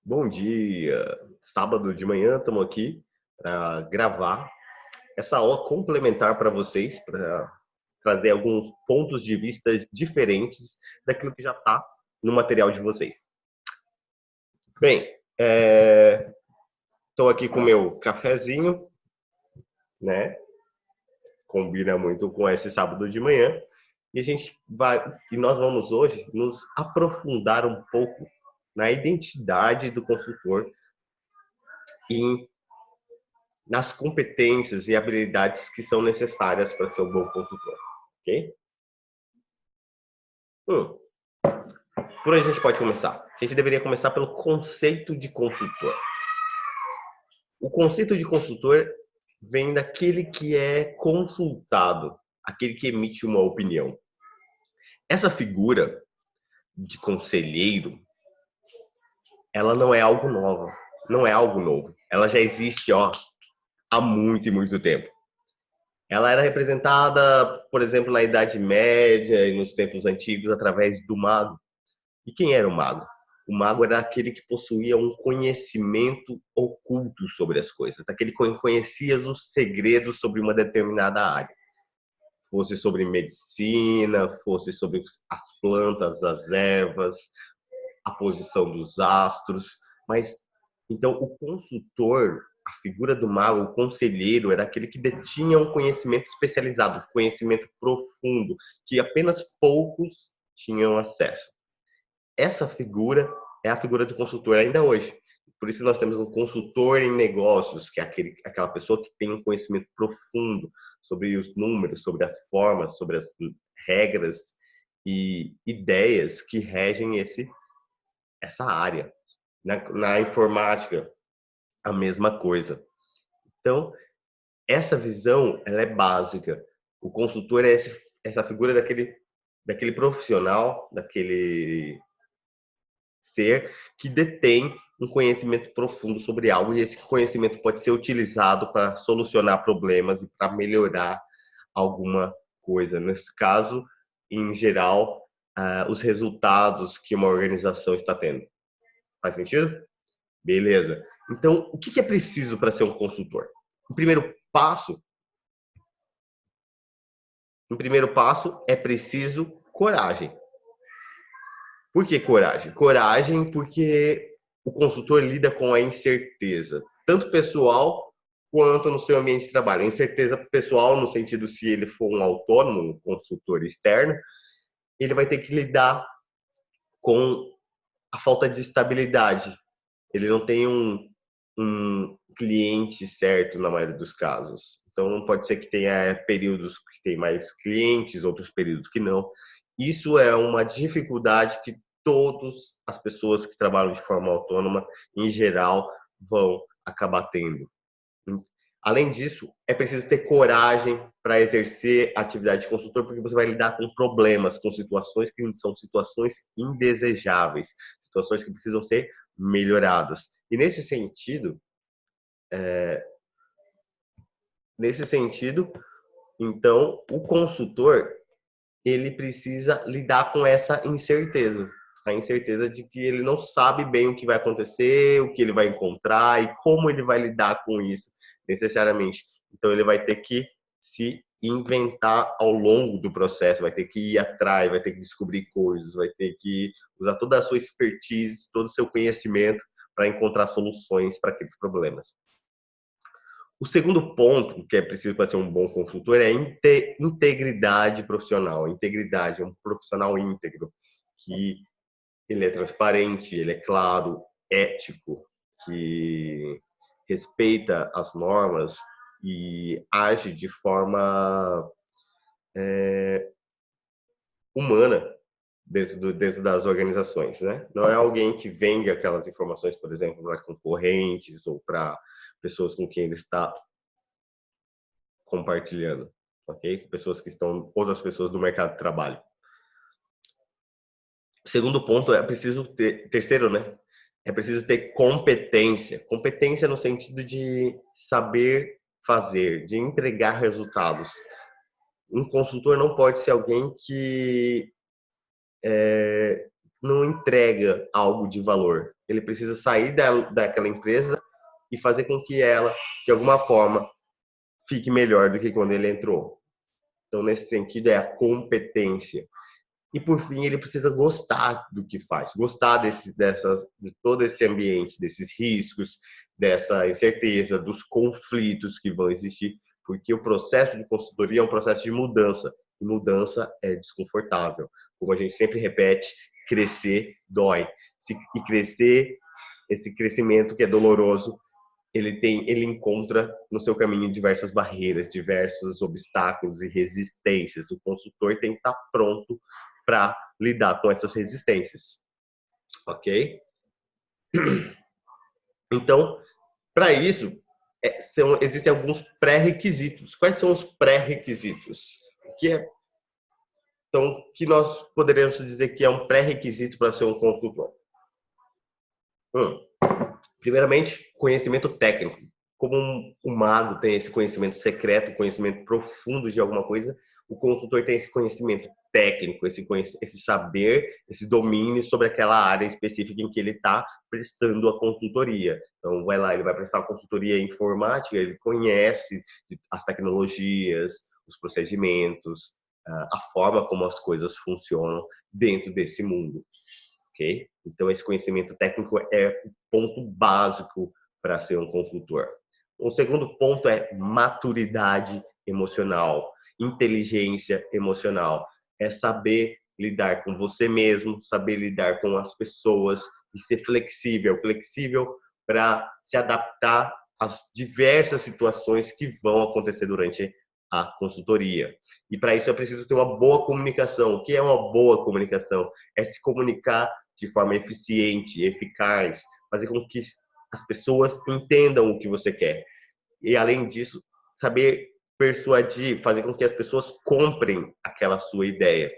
Bom dia! Sábado de manhã estamos aqui para gravar essa aula complementar para vocês, para trazer alguns pontos de vista diferentes daquilo que já está no material de vocês. Bem, estou aqui com o meu cafezinho, né? Combina muito com esse sábado de manhã. E nós vamos hoje nos aprofundar um pouco na identidade do consultor e nas competências e habilidades que são necessárias para ser um bom consultor, ok? Por onde a gente pode começar? A gente deveria começar pelo conceito de consultor. O conceito de consultor vem daquele que é consultado, aquele que emite uma opinião. Essa figura de conselheiro, ela não é algo novo, não é algo novo. Ela já existe, há muito e muito tempo. Ela era representada, por exemplo, na Idade Média e nos tempos antigos através do mago. E quem era o mago? O mago era aquele que possuía um conhecimento oculto sobre as coisas, aquele que conhecia os segredos sobre uma determinada área. Fosse sobre medicina, fosse sobre as plantas, as ervas, a posição dos astros. Mas, então, o consultor, a figura do mago, o conselheiro, era aquele que detinha um conhecimento especializado, um conhecimento profundo, que apenas poucos tinham acesso. Essa figura é a figura do consultor ainda hoje. Por isso nós temos um consultor em negócios, que é aquela pessoa que tem um conhecimento profundo sobre os números, sobre as formas, sobre as regras e ideias que regem essa área. Na informática, a mesma coisa. Então, essa visão, ela é básica. O consultor é essa figura daquele profissional, daquele ser que detém um conhecimento profundo sobre algo, e esse conhecimento pode ser utilizado para solucionar problemas e para melhorar alguma coisa. Nesse caso, em geral, os resultados que uma organização está tendo. Faz sentido? Beleza. Então, o que é preciso para ser um consultor? O primeiro passo é preciso coragem. Por que coragem? Coragem porque o consultor lida com a incerteza, tanto pessoal quanto no seu ambiente de trabalho. Incerteza pessoal no sentido se ele for um autônomo, um consultor externo, ele vai ter que lidar com a falta de estabilidade. Ele não tem um cliente certo na maioria dos casos. Então, pode ser que tenha períodos que tem mais clientes, outros períodos que não. Isso é uma dificuldade que todas as pessoas que trabalham de forma autônoma, em geral, vão acabar tendo. Além disso, é preciso ter coragem para exercer a atividade de consultor, porque você vai lidar com problemas, com situações que são situações indesejáveis, situações que precisam ser melhoradas. E nesse sentido, então, o consultor, ele precisa lidar com essa incerteza, a incerteza de que ele não sabe bem o que vai acontecer, o que ele vai encontrar e como ele vai lidar com isso necessariamente. Então ele vai ter que se inventar ao longo do processo, vai ter que ir atrás, vai ter que descobrir coisas, vai ter que usar toda a sua expertise, todo o seu conhecimento para encontrar soluções para aqueles problemas. O segundo ponto que é preciso para ser um bom consultor é integridade profissional. Integridade é um profissional íntegro, que ele é transparente, ele é claro, ético, que respeita as normas e age de forma humana dentro das organizações, né? Não é alguém que vende aquelas informações, por exemplo, para concorrentes ou para pessoas com quem ele está compartilhando, ok? Pessoas que estão, outras pessoas do mercado de trabalho. O segundo ponto é preciso ter, terceiro, né? É preciso ter competência. Competência no sentido de saber fazer, de entregar resultados. Um consultor não pode ser alguém que não entrega algo de valor. Ele precisa sair daquela empresa e fazer com que ela, de alguma forma, fique melhor do que quando ele entrou. Então, nesse sentido, é a competência. E, por fim, ele precisa gostar do que faz, gostar de todo esse ambiente, desses riscos, dessa incerteza, dos conflitos que vão existir, porque o processo de consultoria é um processo de mudança, e mudança é desconfortável. Como a gente sempre repete, crescer dói. E crescer, esse crescimento que é doloroso, ele encontra no seu caminho diversas barreiras, diversos obstáculos e resistências. O consultor tem que estar pronto para lidar com essas resistências, ok? Então, para isso, existem alguns pré-requisitos. Quais são os pré-requisitos? Então, que nós poderíamos dizer que é um pré-requisito para ser um consultor? Primeiramente, conhecimento técnico. Como um mago tem esse conhecimento secreto, conhecimento profundo de alguma coisa, o consultor tem esse conhecimento técnico, esse saber, esse domínio sobre aquela área específica em que ele está prestando a consultoria. Então, vai lá, ele vai prestar uma consultoria informática, ele conhece as tecnologias, os procedimentos, a forma como as coisas funcionam dentro desse mundo. Okay? Então, esse conhecimento técnico é o ponto básico para ser um consultor. O segundo ponto é maturidade emocional, inteligência emocional. É saber lidar com você mesmo, saber lidar com as pessoas e ser flexível, flexível para se adaptar às diversas situações que vão acontecer durante a consultoria. E para isso é preciso ter uma boa comunicação. O que é uma boa comunicação? É se comunicar de forma eficiente, eficaz, fazer com que as pessoas entendam o que você quer. E, além disso, saber persuadir, fazer com que as pessoas comprem aquela sua ideia.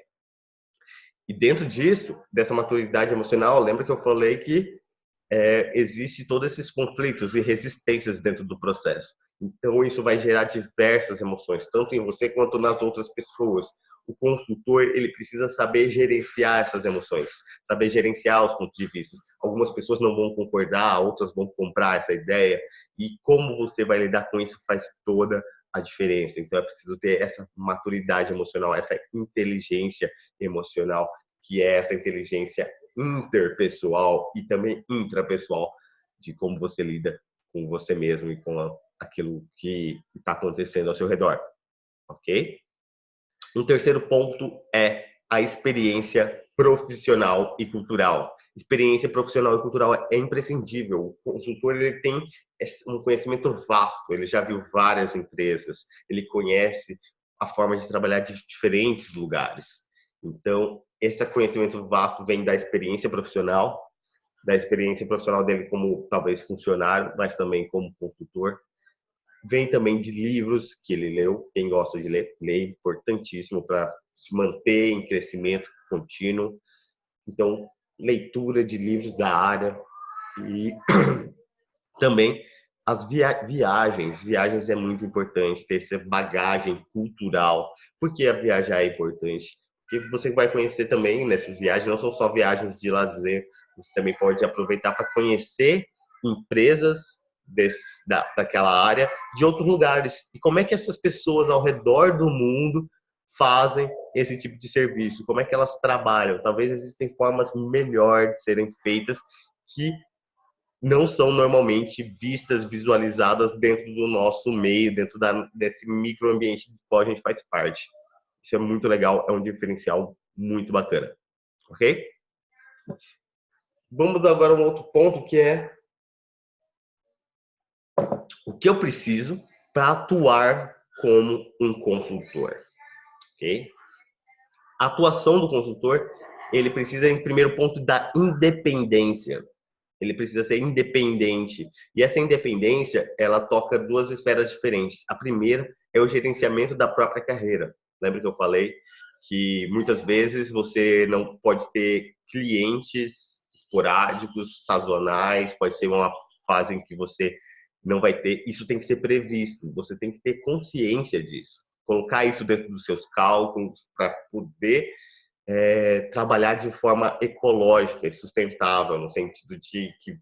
E dentro disso, dessa maturidade emocional, lembra que eu falei que existe todos esses conflitos e resistências dentro do processo. Então, isso vai gerar diversas emoções, tanto em você quanto nas outras pessoas. O consultor, ele precisa saber gerenciar essas emoções, saber gerenciar os pontos de vista. Algumas pessoas não vão concordar, outras vão comprar essa ideia. E como você vai lidar com isso faz toda a diferença. Então, é preciso ter essa maturidade emocional, essa inteligência emocional, que é essa inteligência interpessoal e também intrapessoal, de como você lida com você mesmo e com aquilo que está acontecendo ao seu redor, ok? Um terceiro ponto é a experiência profissional e cultural. Experiência profissional e cultural é imprescindível. O consultor, ele tem um conhecimento vasto, ele já viu várias empresas, ele conhece a forma de trabalhar de diferentes lugares. Então, esse conhecimento vasto vem da experiência profissional dele como talvez funcionário, mas também como consultor. Vem também de livros que ele leu. Quem gosta de ler, é importantíssimo para se manter em crescimento contínuo. Então, leitura de livros da área e também as viagens. Viagens é muito importante, ter essa bagagem cultural. Por que a viajar é importante? Porque você vai conhecer também nessas viagens, não são só viagens de lazer, você também pode aproveitar para conhecer empresas daquela área de outros lugares. E como é que essas pessoas ao redor do mundo fazem esse tipo de serviço? Como é que elas trabalham? Talvez existem formas melhores de serem feitas que não são normalmente vistas, visualizadas dentro do nosso meio, dentro desse microambiente do qual a gente faz parte. Isso é muito legal, é um diferencial muito bacana, ok? Vamos agora a um outro ponto, que é o que eu preciso para atuar como um consultor, ok? A atuação do consultor, ele precisa, em primeiro ponto, da independência. Ele precisa ser independente. E essa independência, ela toca duas esferas diferentes. A primeira é o gerenciamento da própria carreira. Lembra que eu falei que muitas vezes você não pode ter clientes esporádicos, sazonais, pode ser uma fase em que você não vai ter. Isso tem que ser previsto. Você tem que ter consciência disso. Colocar isso dentro dos seus cálculos para poder trabalhar de forma ecológica e sustentável, no sentido de que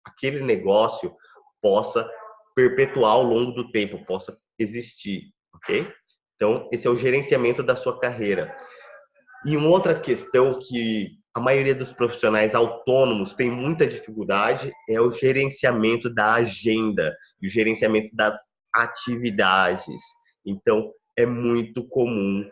aquele negócio possa perpetuar ao longo do tempo, possa existir, ok? Então, esse é o gerenciamento da sua carreira. E uma outra questão que a maioria dos profissionais autônomos tem muita dificuldade é o gerenciamento da agenda e o gerenciamento das atividades. Então, é muito comum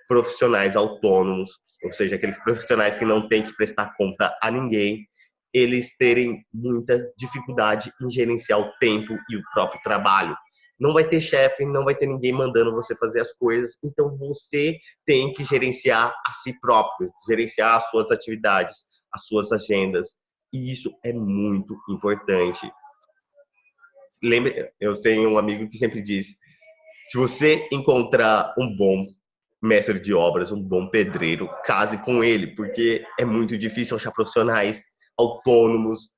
profissionais autônomos, ou seja, aqueles profissionais que não têm que prestar conta a ninguém, eles terem muita dificuldade em gerenciar o tempo e o próprio trabalho. Não vai ter chefe, não vai ter ninguém mandando você fazer as coisas, então você tem que gerenciar a si próprio, gerenciar as suas atividades, as suas agendas, e isso é muito importante. Lembre, eu tenho um amigo que sempre diz: se você encontrar um bom mestre de obras, um bom pedreiro, case com ele, porque é muito difícil achar profissionais autônomos,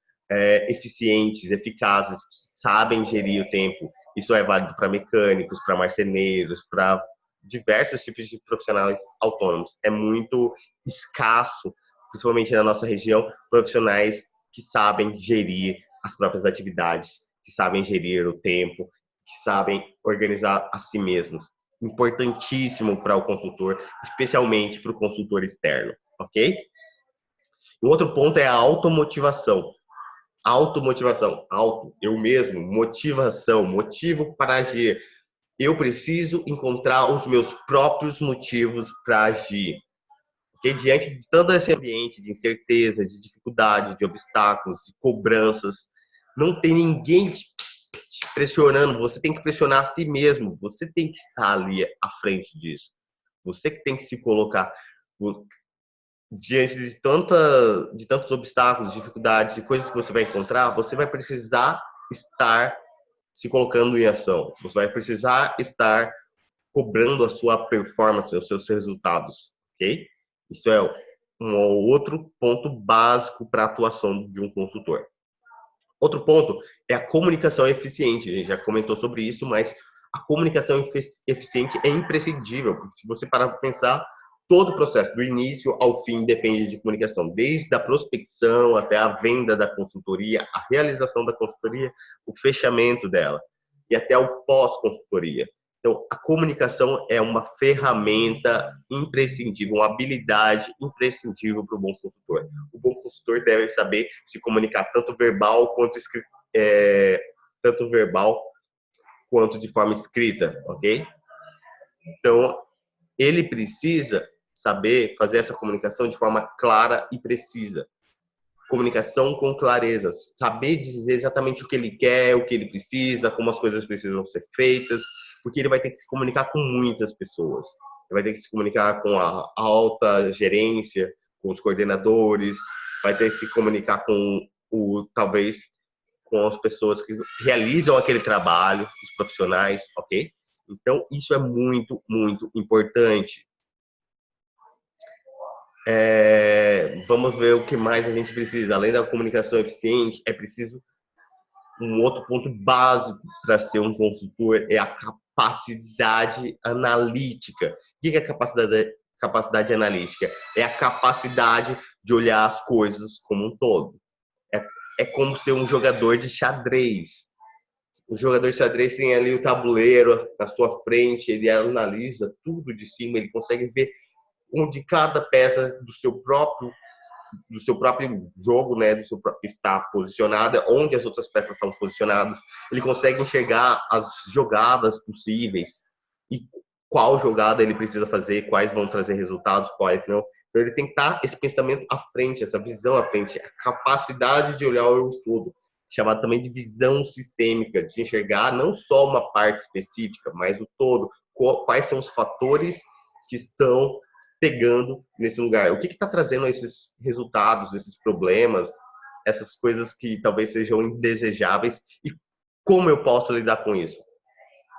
eficientes, eficazes, que sabem gerir o tempo. Isso é válido para mecânicos, para marceneiros, para diversos tipos de profissionais autônomos. É muito escasso, principalmente na nossa região, profissionais que sabem gerir as próprias atividades, que sabem gerir o tempo, que sabem organizar a si mesmos. Importantíssimo para o consultor, especialmente para o consultor externo, ok? Um outro ponto é a automotivação. Automotivação, eu mesmo, motivação, motivo para agir. Eu preciso encontrar os meus próprios motivos para agir. Porque diante de todo esse ambiente de incerteza, de dificuldade, de obstáculos, de cobranças, não tem ninguém te pressionando, você tem que pressionar a si mesmo, você tem que estar ali à frente disso. Você que tem que se colocar diante de tantos obstáculos, dificuldades e coisas que você vai encontrar, você vai precisar estar se colocando em ação. Você vai precisar estar cobrando a sua performance, os seus resultados, ok? Isso é um outro ponto básico para a atuação de um consultor. Outro ponto é a comunicação eficiente. A gente já comentou sobre isso, mas a comunicação eficiente é imprescindível, porque se você parar para pensar, todo o processo, do início ao fim, depende de comunicação, desde a prospecção até a venda da consultoria, a realização da consultoria, o fechamento dela e até o pós-consultoria. Então, a comunicação é uma ferramenta imprescindível, uma habilidade imprescindível para o bom consultor. O bom consultor deve saber se comunicar tanto verbal quanto de forma escrita, ok? Então, ele precisa saber fazer essa comunicação de forma clara e precisa. Comunicação com clareza, saber dizer exatamente o que ele quer, o que ele precisa, como as coisas precisam ser feitas, porque ele vai ter que se comunicar com muitas pessoas. Ele vai ter que se comunicar com a alta gerência, com os coordenadores, vai ter que se comunicar talvez com as pessoas que realizam aquele trabalho, os profissionais, ok? Então, isso é muito, muito importante. Vamos ver o que mais a gente precisa. Além da comunicação eficiente, é preciso um outro ponto básico para ser um consultor é a capacidade analítica. O que é capacidade analítica? É a capacidade de olhar as coisas como um todo. É como ser um jogador de xadrez. O jogador de xadrez tem ali o tabuleiro na sua frente, ele analisa tudo de cima, ele consegue ver onde cada peça do seu próprio jogo, né, está posicionada, onde as outras peças estão posicionadas. Ele consegue enxergar as jogadas possíveis e qual jogada ele precisa fazer, quais vão trazer resultados, quais não. Então ele tem que estar esse pensamento à frente, essa visão à frente, a capacidade de olhar o todo, chamado também de visão sistêmica, de enxergar não só uma parte específica, mas o todo, quais são os fatores que estão pegando nesse lugar. O que está trazendo esses resultados, esses problemas, essas coisas que talvez sejam indesejáveis e como eu posso lidar com isso?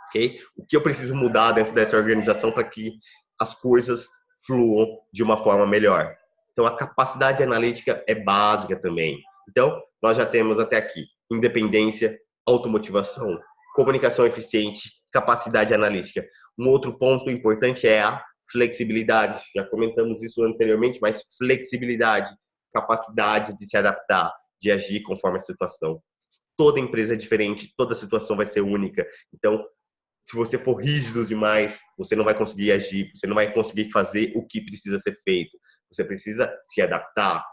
Okay? O que eu preciso mudar dentro dessa organização para que as coisas fluam de uma forma melhor? Então, a capacidade analítica é básica também. Então, nós já temos até aqui independência, automotivação, comunicação eficiente, capacidade analítica. Um outro ponto importante é a Flexibilidade, já comentamos isso anteriormente, mas flexibilidade, capacidade de se adaptar, de agir conforme a situação. Toda empresa é diferente, toda situação vai ser única. Então, se você for rígido demais, você não vai conseguir agir, você não vai conseguir fazer o que precisa ser feito. Você precisa se adaptar.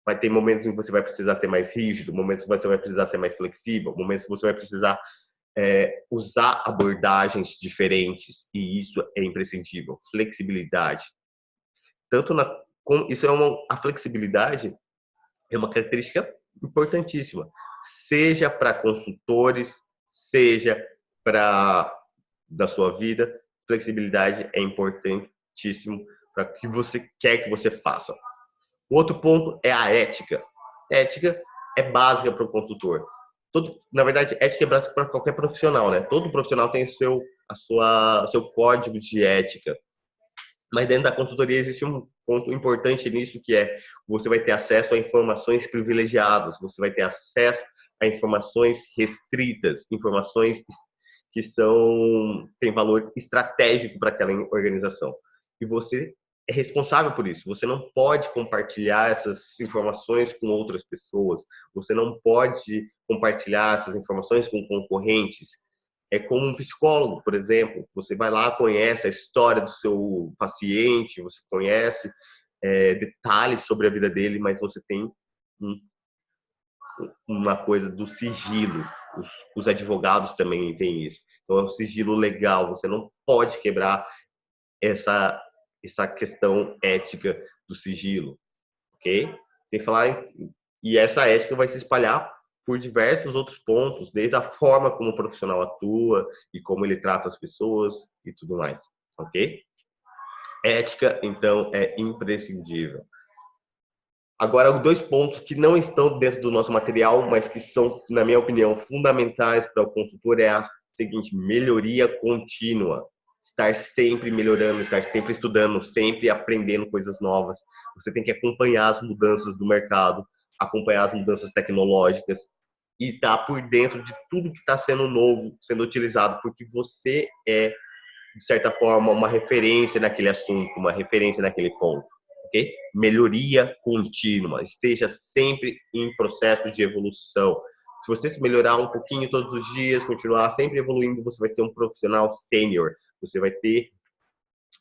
Vai ter momentos em que você vai precisar ser mais rígido, momentos em que você vai precisar ser mais flexível, momentos em que você vai precisar usar abordagens diferentes, e isso é imprescindível. Flexibilidade. Isso a flexibilidade é uma característica importantíssima, seja para consultores, seja para da sua vida. Flexibilidade é importantíssimo para o que você quer que você faça. O outro ponto é a ética. Ética é básica para o consultor. Na verdade, ética é básica para qualquer profissional, né? Todo profissional tem seu código de ética. Mas dentro da consultoria existe um ponto importante nisso, que é você vai ter acesso a informações privilegiadas, você vai ter acesso a informações restritas, informações que têm valor estratégico para aquela organização. E você é responsável por isso. Você não pode compartilhar essas informações com outras pessoas. Você não pode compartilhar essas informações com concorrentes. É como um psicólogo, por exemplo. Você vai lá, conhece a história do seu paciente, você conhece detalhes sobre a vida dele, mas você tem uma coisa do sigilo. Os advogados também têm isso. Então, é um sigilo legal. Você não pode quebrar essa questão ética do sigilo, ok? Sem falar e essa ética vai se espalhar por diversos outros pontos, desde a forma como o profissional atua e como ele trata as pessoas e tudo mais, ok? Ética, então, é imprescindível. Agora, 2 pontos que não estão dentro do nosso material, mas que são, na minha opinião, fundamentais para o consultor é a seguinte: melhoria contínua. Estar sempre melhorando, estar sempre estudando, sempre aprendendo coisas novas. Você tem que acompanhar as mudanças do mercado, acompanhar as mudanças tecnológicas e estar por dentro de tudo que está sendo novo, sendo utilizado, porque você é, de certa forma, uma referência naquele assunto, uma referência naquele ponto. Okay? Melhoria contínua, esteja sempre em processo de evolução. Se você se melhorar um pouquinho todos os dias, continuar sempre evoluindo, você vai ser um profissional sênior. Você vai ter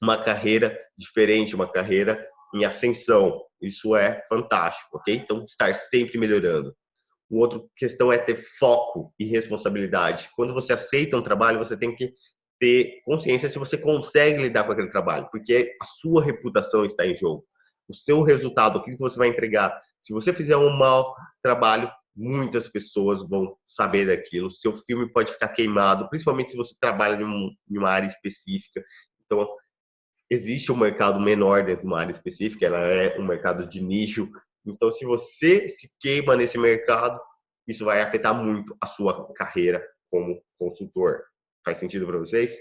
uma carreira diferente, uma carreira em ascensão. Isso é fantástico, ok? Então, estar sempre melhorando. Uma outra questão é ter foco e responsabilidade. Quando você aceita um trabalho, você tem que ter consciência se você consegue lidar com aquele trabalho, porque a sua reputação está em jogo. O seu resultado, o que você vai entregar. Se você fizer um mau trabalho, muitas pessoas vão saber daquilo. Seu filme pode ficar queimado, principalmente se você trabalha em uma área específica. Então, existe um mercado menor dentro de uma área específica, ela é um mercado de nicho. Então, se você se queima nesse mercado, isso vai afetar muito a sua carreira como consultor. Faz sentido para vocês?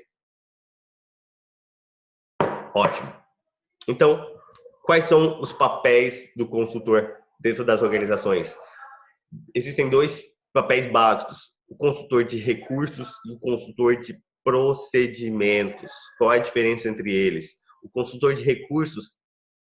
Ótimo. Então, quais são os papéis do consultor dentro das organizações? Existem 2 papéis básicos: o consultor de recursos e o consultor de procedimentos. Qual é a diferença entre eles? O consultor de recursos,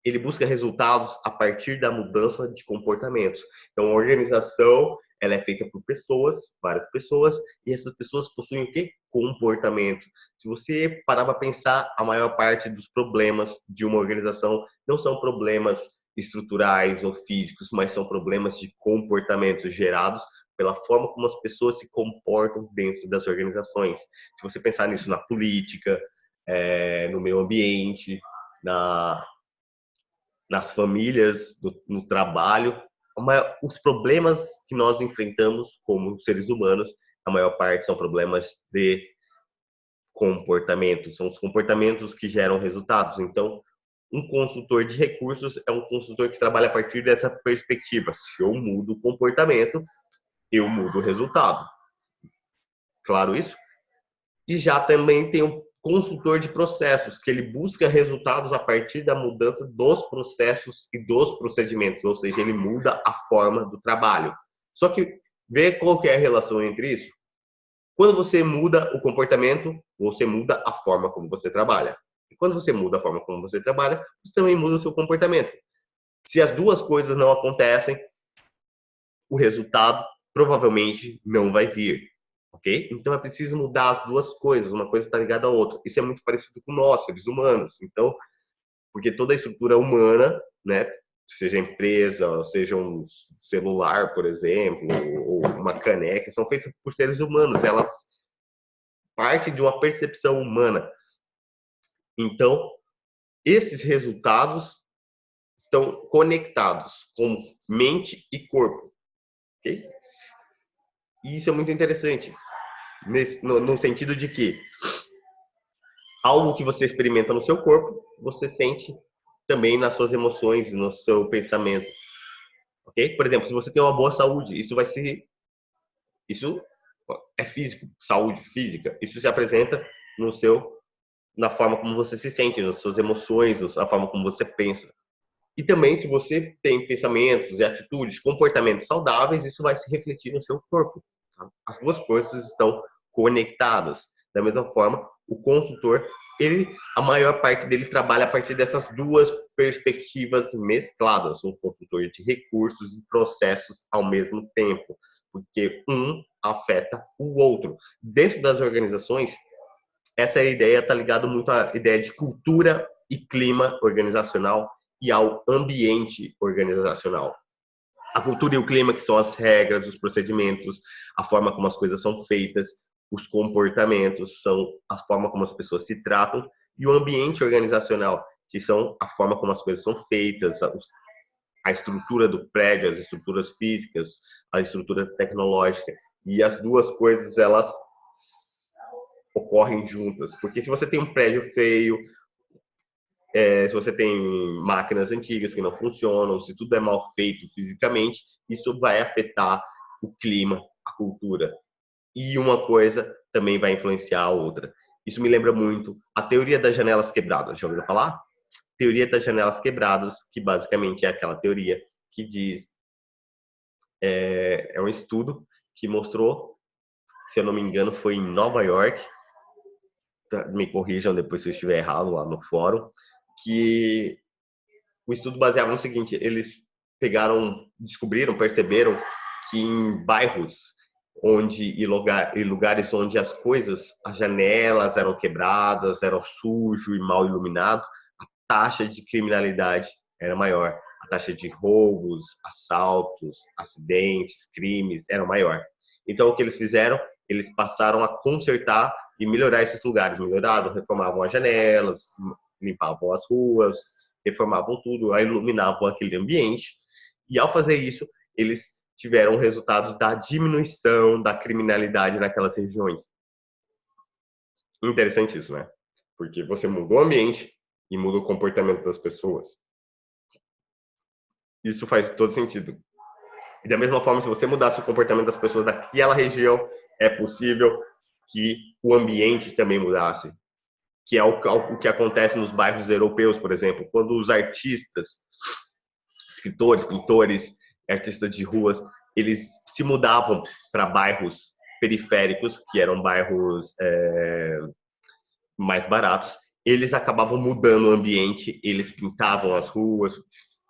ele busca resultados a partir da mudança de comportamentos. Então, a organização, ela é feita por pessoas, várias pessoas, e essas pessoas possuem o quê? Comportamento. Se você parar para pensar, a maior parte dos problemas de uma organização não são problemas estruturais ou físicos, mas são problemas de comportamentos gerados pela forma como as pessoas se comportam dentro das organizações. Se você pensar nisso na política, no meio ambiente, nas famílias, no trabalho, os problemas que nós enfrentamos como seres humanos, a maior parte são problemas de comportamento, são os comportamentos que geram resultados. Então, um consultor de recursos é um consultor que trabalha a partir dessa perspectiva. Se eu mudo o comportamento, eu mudo o resultado. Claro isso? E já também tem um consultor de processos, que ele busca resultados a partir da mudança dos processos e dos procedimentos, ou seja, ele muda a forma do trabalho. Só que vê qual que é a relação entre isso? Quando você muda o comportamento, você muda a forma como você trabalha. E quando você muda a forma como você trabalha, você também muda o seu comportamento. Se as duas coisas não acontecem, o resultado provavelmente não vai vir, ok? Então é preciso mudar as duas coisas, uma coisa está ligada à outra. Isso é muito parecido com nós, seres humanos. Então, porque toda a estrutura humana, né, seja empresa, seja um celular, por exemplo, ou uma caneca, são feitas por seres humanos. Elas partem de uma percepção humana. Então, esses resultados estão conectados com mente e corpo, ok? E isso é muito interessante, no sentido de que algo que você experimenta no seu corpo, você sente também nas suas emoções, no seu pensamento, ok? Por exemplo, se você tem uma boa saúde, isso é físico, saúde física, isso se apresenta no seu, na forma como você se sente, nas suas emoções, na forma como você pensa. E também, se você tem pensamentos e atitudes, comportamentos saudáveis, isso vai se refletir no seu corpo. Tá? As duas coisas estão conectadas. Da mesma forma, o consultor, a maior parte deles trabalha a partir dessas duas perspectivas mescladas, um consultor de recursos e processos ao mesmo tempo, porque um afeta o outro. Dentro das organizações, essa ideia está ligada muito à ideia de cultura e clima organizacional e ao ambiente organizacional. A cultura e o clima, que são as regras, os procedimentos, a forma como as coisas são feitas, os comportamentos, são a forma como as pessoas se tratam, e o ambiente organizacional, que são a forma como as coisas são feitas, a estrutura do prédio, as estruturas físicas, a estrutura tecnológica. E as duas coisas, elas ocorrem juntas. Porque se você tem um prédio feio, se você tem máquinas antigas que não funcionam, se tudo é mal feito fisicamente, isso vai afetar o clima, a cultura. E uma coisa também vai influenciar a outra. Isso me lembra muito a teoria das janelas quebradas. Já ouviu falar? Teoria das janelas quebradas, que basicamente é aquela teoria que diz, é um estudo que mostrou, se eu não me engano, foi em Nova York, me corrijam depois se eu estiver errado lá no fórum, que o estudo baseava no seguinte: eles descobriram, perceberam que em bairros e lugares onde as coisas, as janelas eram quebradas, eram sujo e mal iluminado, a taxa de criminalidade era maior, a taxa de roubos, assaltos, acidentes, crimes era maior. Então o que eles fizeram? Eles passaram a consertar e melhorar esses lugares, melhoraram, reformavam as janelas, limpavam as ruas, reformavam tudo, iluminavam aquele ambiente. E ao fazer isso, eles tiveram o resultado da diminuição da criminalidade naquelas regiões. Interessante isso, né? Porque você mudou o ambiente e muda o comportamento das pessoas. Isso faz todo sentido. E da mesma forma, se você mudasse o comportamento das pessoas daquela região, é possível que o ambiente também mudasse. Que é o que acontece nos bairros europeus, por exemplo, quando os artistas, escritores, pintores, artistas de ruas, eles se mudavam para bairros periféricos, que eram bairros mais baratos, eles acabavam mudando o ambiente, eles pintavam as ruas,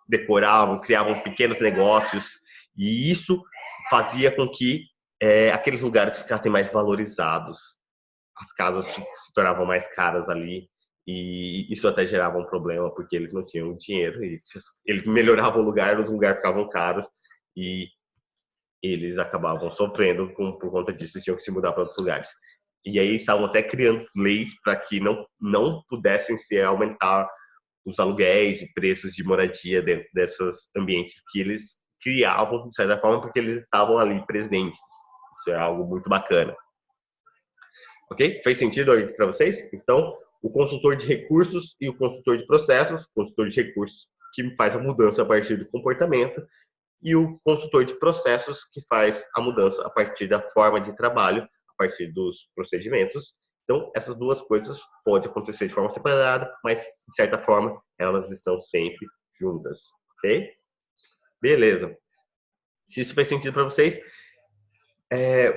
decoravam, criavam pequenos negócios, e isso fazia com que aqueles lugares ficassem mais valorizados. As casas se tornavam mais caras ali, e isso até gerava um problema, porque eles não tinham dinheiro, e eles melhoravam o lugar, os lugares ficavam caros, e eles acabavam sofrendo por conta disso, tinham que se mudar para outros lugares. E aí estavam até criando leis para que não pudessem se aumentar os aluguéis e preços de moradia dentro desses ambientes que eles criavam, de certa forma, porque eles estavam ali presentes. Isso é algo muito bacana. Ok? Fez sentido aí para vocês? Então, o consultor de recursos e o consultor de processos, o consultor de recursos que faz a mudança a partir do comportamento, e o consultor de processos, que faz a mudança a partir da forma de trabalho, a partir dos procedimentos. Então, essas duas coisas podem acontecer de forma separada, mas, de certa forma, elas estão sempre juntas. Ok? Beleza. Se isso faz sentido para vocês,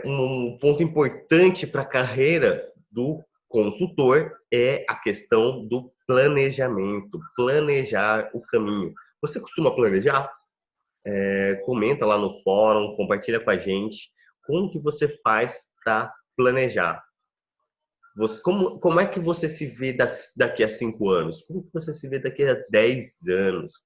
um ponto importante para a carreira do consultor é a questão do planejamento, planejar o caminho. Você costuma planejar? Comenta lá no fórum, compartilha com a gente como que você faz para planejar. Como é que você se vê daqui a 5 anos? Como que você se vê daqui a 10 anos?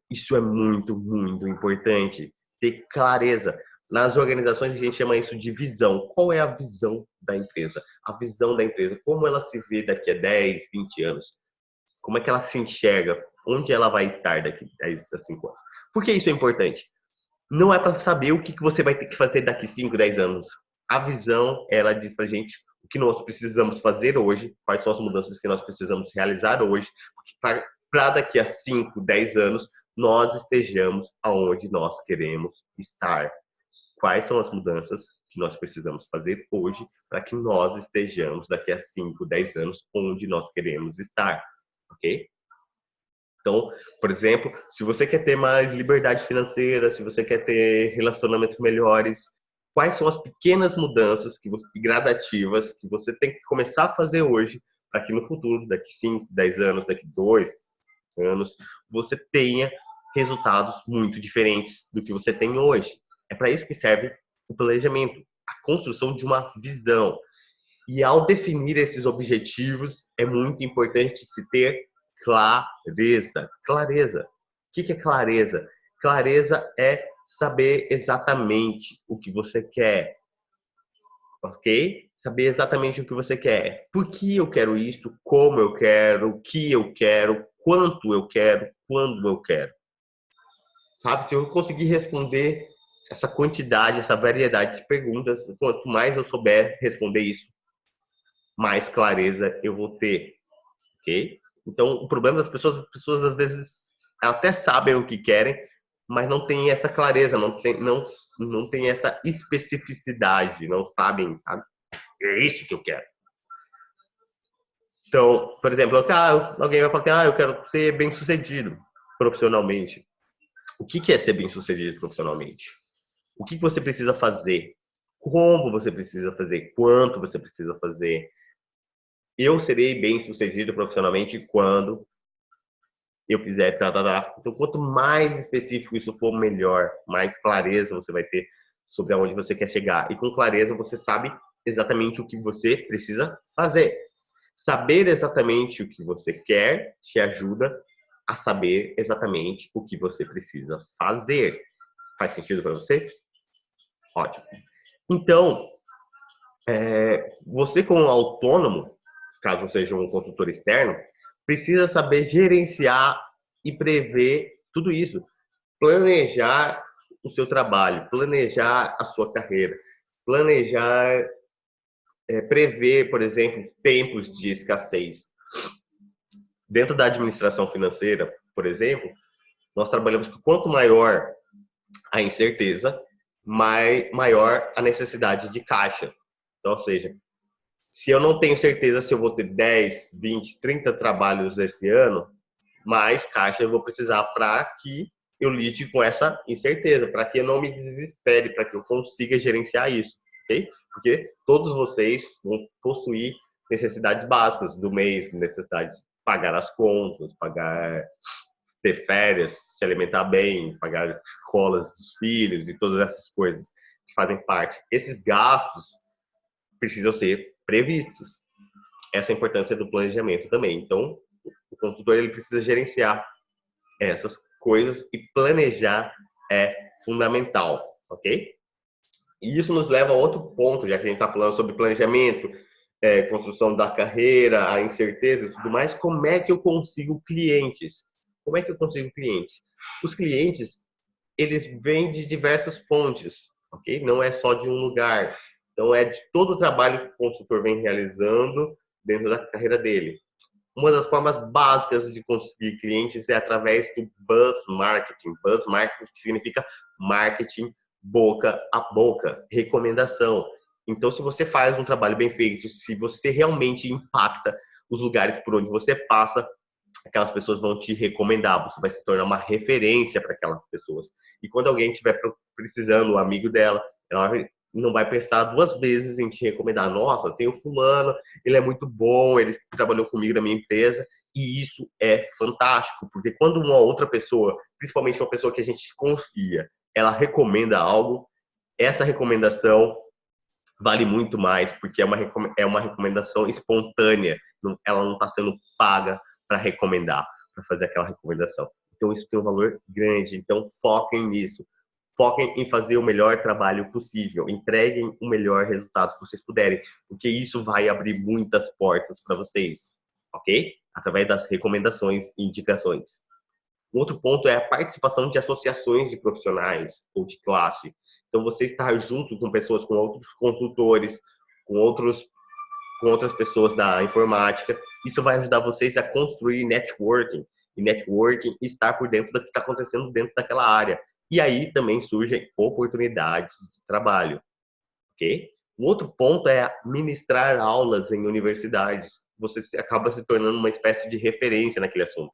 Isso é muito, muito importante. Ter clareza. Nas organizações a gente chama isso de visão. Qual é a visão da empresa? A visão da empresa. Como ela se vê daqui a 10, 20 anos? Como é que ela se enxerga? Onde ela vai estar daqui a 10 a 5 anos? Por que isso é importante? Não é para saber o que você vai ter que fazer daqui 5, 10 anos. A visão, ela diz pra gente o que nós precisamos fazer hoje, quais são as mudanças que nós precisamos realizar hoje, para daqui a 5, 10 anos nós estejamos aonde nós queremos estar. Quais são as mudanças que nós precisamos fazer hoje para que nós estejamos daqui a 5, 10 anos onde nós queremos estar, ok? Então, por exemplo, se você quer ter mais liberdade financeira, se você quer ter relacionamentos melhores, quais são as pequenas mudanças gradativas que você tem que começar a fazer hoje para que no futuro, daqui 5, 10 anos, daqui 2 anos, você tenha resultados muito diferentes do que você tem hoje. É para isso que serve o planejamento, a construção de uma visão. E ao definir esses objetivos, é muito importante se ter clareza. Clareza. O que é clareza? Clareza é saber exatamente o que você quer, ok? Saber exatamente o que você quer. Por que eu quero isso? Como eu quero? O que eu quero? Quanto eu quero? Quando eu quero? Sabe? Se eu conseguir responder essa quantidade, essa variedade de perguntas, quanto mais eu souber responder isso, mais clareza eu vou ter, ok? Então, o problema das pessoas, as pessoas às vezes até sabem o que querem, mas não tem essa clareza, não tem essa especificidade, não sabem, sabe? É isso que eu quero. Então, por exemplo, alguém vai falar assim, eu quero ser bem-sucedido profissionalmente. O que é ser bem-sucedido profissionalmente? O que você precisa fazer? Como você precisa fazer? Quanto você precisa fazer? Eu serei bem-sucedido profissionalmente quando eu fizer Então, quanto mais específico isso for, melhor, mais clareza você vai ter sobre aonde você quer chegar. E com clareza você sabe exatamente o que você precisa fazer. Saber exatamente o que você quer te ajuda a saber exatamente o que você precisa fazer. Faz sentido para vocês? Ótimo. Então, você como autônomo, caso seja um consultor externo, precisa saber gerenciar e prever tudo isso. Planejar o seu trabalho, planejar a sua carreira, planejar, prever, por exemplo, tempos de escassez. Dentro da administração financeira, por exemplo, nós trabalhamos que quanto maior a incerteza, maior a necessidade de caixa. Então, ou seja, se eu não tenho certeza se eu vou ter 10, 20, 30 trabalhos esse ano, mais caixa eu vou precisar para que eu lide com essa incerteza, para que eu não me desespere, para que eu consiga gerenciar isso, ok? Porque todos vocês vão possuir necessidades básicas do mês, necessidades de pagar as contas, ter férias, se alimentar bem, pagar escolas dos filhos e todas essas coisas que fazem parte. Esses gastos precisam ser previstos. Essa é a importância do planejamento também. Então, o consultor ele precisa gerenciar essas coisas e planejar é fundamental, ok? E isso nos leva a outro ponto, já que a gente está falando sobre planejamento, construção da carreira, a incerteza e tudo mais. Como é que eu consigo clientes? Como é que eu consigo clientes? Os clientes, eles vêm de diversas fontes, ok? Não é só de um lugar. Então, é de todo o trabalho que o consultor vem realizando dentro da carreira dele. Uma das formas básicas de conseguir clientes é através do buzz marketing. Buzz marketing significa marketing boca a boca, recomendação. Então, se você faz um trabalho bem feito, se você realmente impacta os lugares por onde você passa, aquelas pessoas vão te recomendar, você vai se tornar uma referência para aquelas pessoas. E quando alguém estiver precisando, um amigo dela, ela não vai pensar duas vezes em te recomendar. Nossa, tem o fulano, ele é muito bom, ele trabalhou comigo na minha empresa E isso é fantástico, porque quando uma outra pessoa, principalmente uma pessoa que a gente confia, ela recomenda algo, essa recomendação vale muito mais, porque é uma recomendação espontânea, ela não está sendo paga para recomendar, para fazer aquela recomendação. Então, isso tem um valor grande. Então, foquem nisso. Foquem em fazer o melhor trabalho possível. Entreguem o melhor resultado que vocês puderem, porque isso vai abrir muitas portas para vocês, ok? Através das recomendações e indicações. Outro ponto é a participação de associações de profissionais ou de classe. Então, você estar junto com pessoas, com outros consultores, com outras pessoas da informática, isso vai ajudar vocês a construir networking. E networking, estar por dentro do que está acontecendo dentro daquela área. E aí também surgem oportunidades de trabalho, ok? O outro ponto é ministrar aulas em universidades. Você acaba se tornando uma espécie de referência naquele assunto.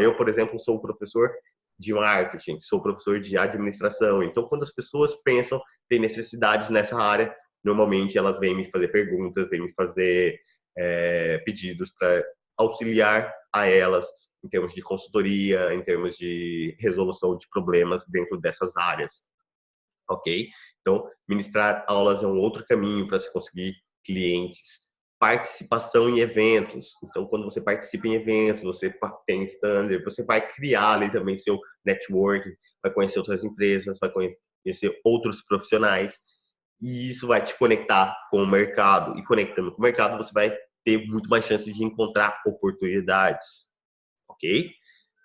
Eu, por exemplo, sou professor de marketing, sou professor de administração. Então, quando as pessoas pensam, tem necessidades nessa área, normalmente elas vêm me fazer perguntas, vêm me fazer pedidos para auxiliar a elas em termos de consultoria, em termos de resolução de problemas dentro dessas áreas, ok? Então, ministrar aulas é um outro caminho para se conseguir clientes. Participação em eventos. Então, quando você participa em eventos, você tem standard, você vai criar ali também seu network, vai conhecer outras empresas, vai conhecer outros profissionais, e isso vai te conectar com o mercado. E conectando com o mercado, você vai ter muito mais chance de encontrar oportunidades, ok?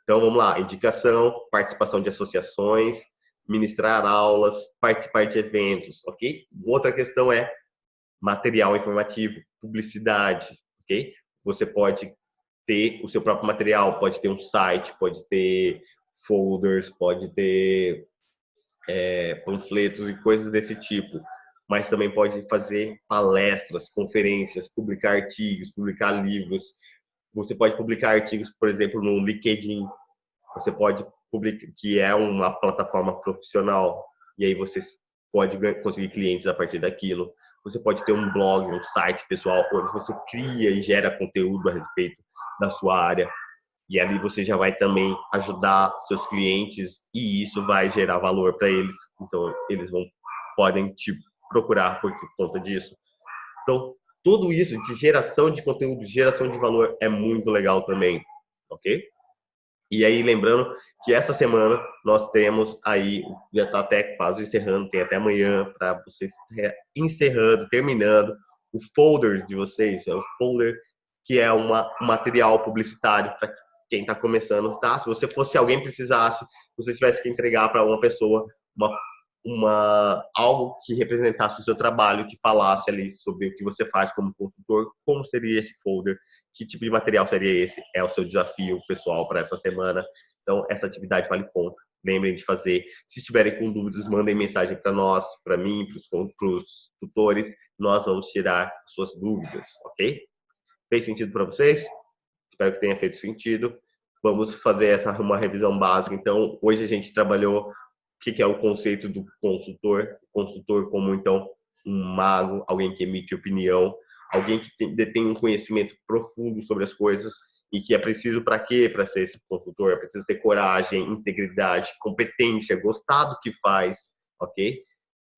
Então, vamos lá. Indicação, participação de associações, ministrar aulas, participar de eventos, ok? Outra questão é material informativo, publicidade, ok? Você pode ter o seu próprio material, pode ter um site, pode ter folders, pode ter panfletos e coisas desse tipo, mas também pode fazer palestras, conferências, publicar artigos, publicar livros. Você pode publicar artigos, por exemplo, no LinkedIn. Você pode publicar, que é uma plataforma profissional, e aí você pode conseguir clientes a partir daquilo. Você pode ter um blog, um site pessoal, onde você cria e gera conteúdo a respeito da sua área. E ali você já vai também ajudar seus clientes e isso vai gerar valor para eles. Então, eles podem te procurar por conta disso. Então, tudo isso de geração de conteúdo, geração de valor é muito legal também, ok? E aí, lembrando que essa semana nós temos aí, já está até quase encerrando, tem até amanhã para vocês encerrando, terminando o folder de vocês, é o folder que é um material publicitário para quem está começando, tá? Se você fosse alguém precisasse, você tivesse que entregar para uma pessoa algo que representasse o seu trabalho, que falasse ali sobre o que você faz como consultor, como seria esse folder, que tipo de material seria esse, é o seu desafio pessoal para essa semana. Então, essa atividade vale ponto. Lembrem de fazer. Se estiverem com dúvidas, mandem mensagem para nós, para mim, para os tutores. Nós vamos tirar suas dúvidas, ok? Fez sentido para vocês? Espero que tenha feito sentido. Vamos fazer uma revisão básica. Então, hoje a gente trabalhou o que é o conceito do consultor. O consultor como, então, um mago, alguém que emite opinião, alguém que detém um conhecimento profundo sobre as coisas e que é preciso para quê? Para ser esse consultor, é preciso ter coragem, integridade, competência, gostar do que faz, ok?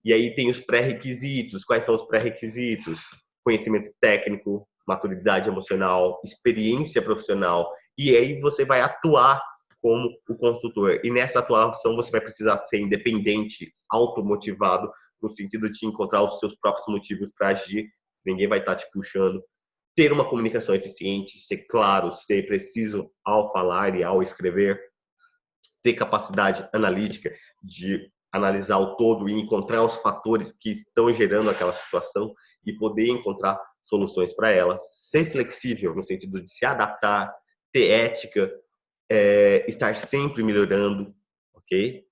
E aí tem os pré-requisitos. Quais são os pré-requisitos? Conhecimento técnico, maturidade emocional, experiência profissional. E aí você vai atuar como o consultor. E nessa atuação você vai precisar ser independente, automotivado, no sentido de encontrar os seus próprios motivos para agir. Ninguém vai estar te puxando. Ter uma comunicação eficiente, ser claro, ser preciso ao falar e ao escrever. Ter capacidade analítica de analisar o todo e encontrar os fatores que estão gerando aquela situação e poder encontrar soluções para ela. Ser flexível no sentido de se adaptar, ter ética, estar sempre melhorando, ok?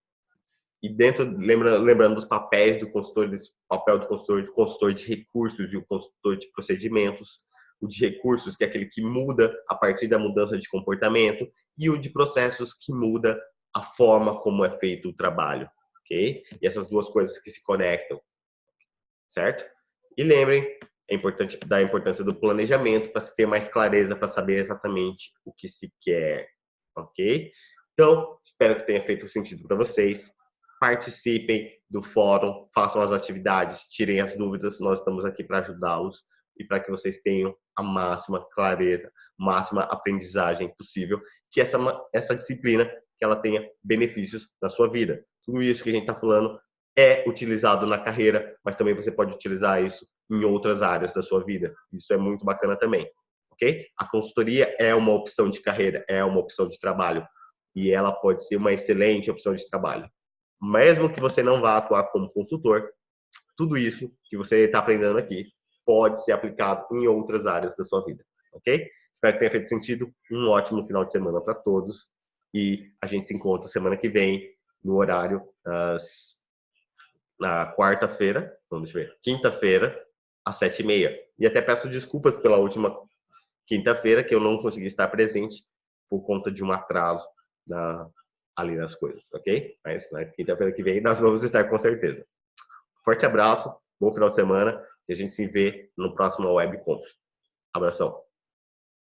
E lembrando dos papéis do consultor, desse papel do consultor de recursos e o consultor de procedimentos, o de recursos, que é aquele que muda a partir da mudança de comportamento, e o de processos, que muda a forma como é feito o trabalho, ok? E essas duas coisas que se conectam, certo? E lembrem É importante dar a importância do planejamento para se ter mais clareza, para saber exatamente o que se quer, ok? Então, espero que tenha feito sentido para vocês. Participem do fórum, façam as atividades, tirem as dúvidas. Nós estamos aqui para ajudá-los e para que vocês tenham a máxima clareza, máxima aprendizagem possível, que essa disciplina que ela tenha benefícios na sua vida. Tudo isso que a gente está falando é utilizado na carreira, mas também você pode utilizar isso em outras áreas da sua vida. Isso é muito bacana também, ok? A consultoria é uma opção de carreira, é uma opção de trabalho e ela pode ser uma excelente opção de trabalho. Mesmo que você não vá atuar como consultor, tudo isso que você está aprendendo aqui pode ser aplicado em outras áreas da sua vida, ok? Espero que tenha feito sentido. Um ótimo final de semana para todos e a gente se encontra semana que vem no horário na quarta-feira, vamos ver, quinta-feira, às 7h30. E até peço desculpas pela última quinta-feira, que eu não consegui estar presente por conta de um atraso ali nas coisas, ok? Mas na quinta-feira que vem nós vamos estar com certeza. Forte abraço, bom final de semana e a gente se vê no próximo WebConf. Abração.